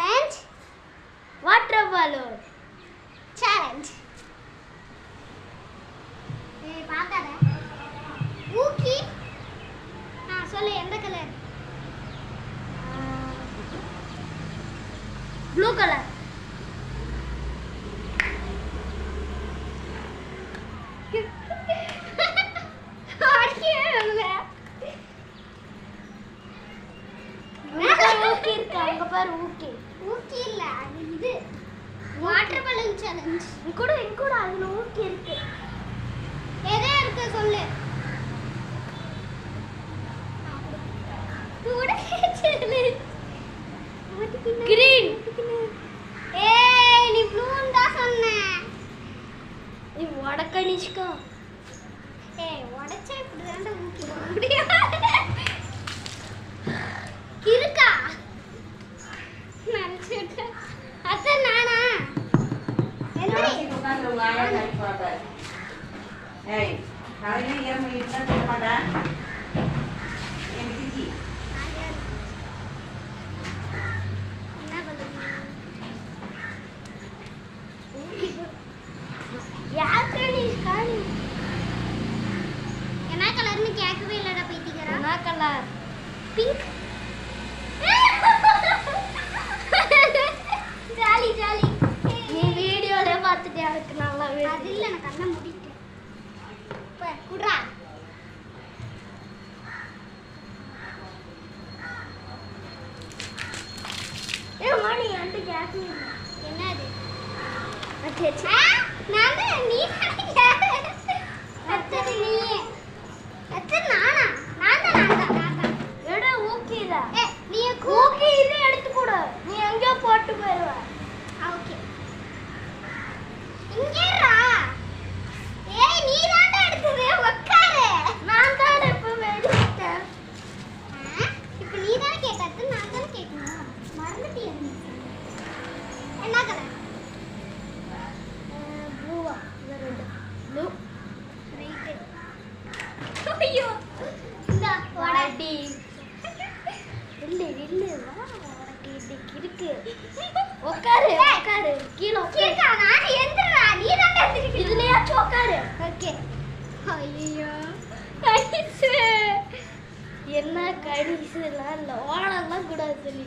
challenge. Water balloon challenge. ஏய் பாக்காத. ஊக்கி. சொல்லு எந்த கலர்? Blue colour. ஊக்கி இருக்கு அங்க பாரு ஊக்கி. ஊக்கி இல்ல அது இது வாட்டர் பலூன் சேலஞ்ச். இங்கூட அதுல ஊக்கி இருக்கு. எதே இருக்கு சொல்லு. கூட சேலஞ்ச். கிரீன். ஏய் நீ ப்ளூன்னு தான் சொன்ன. நீ வடக்க நிஷ்கா. ஏய் வடச்சே இப்படி தான்டா ஊக்கி முடியும். இருக்கா நரச்சிட்ட அத்த நானா எந்திரி உட்கார்ந்து வாயா கை போட. ஏய் நாளைக்கு ஏன் வீட்ல போடா என்கிட்ட என்ன பண்ணுங்க யார் கணி காணி என்ன கலர்னு கேட்கவே இல்லடா பீத்திக்கறா. என்ன கலர்? பிங்க். Jolly jolly. நீ வீடியோல பார்த்துட்டே அதுக்கு நல்லாவே அது இல்ல நான் கண்ண மூடிட்டேன். போ குட்ரா. ஏ மானி அந்த கேஸ் என்னது? அச்சே நானே நீ கடிக்க. அச்சே நீ அச்சே நானா நான் எடா ஓகேடா. ஏ நீ ஓகே இத எடுத்து போடு. நீ எங்க போட்டு போறவ? ஓகே இங்கேடா. ஏய் நீ தான்டா எடுத்தது உட்காரு. நான் தான் இப்ப எடுத்தேன். இப்போ நீ தான் கேட்டது நான் தான் கேட்கணும். மறந்துட்டியா நீ? என்ன கலர்? ப்ளூவா? ரெட். ப்ளூ. ரைட். ஐயோ இந்த வாடி. இல்ல வா உனக்கு இதுக்கு இருக்கு. உட்காரு கீழ உட்காரு. நான் எந்திரடா நீ தான் எடுத்துக்கிட்டு இதுலயா உட்காரு. ஓகே. ஐயோ கடிச்சு என்ன கடிச்சுலாம் இல்ல ஓடலாம் கூடாது சொல்லி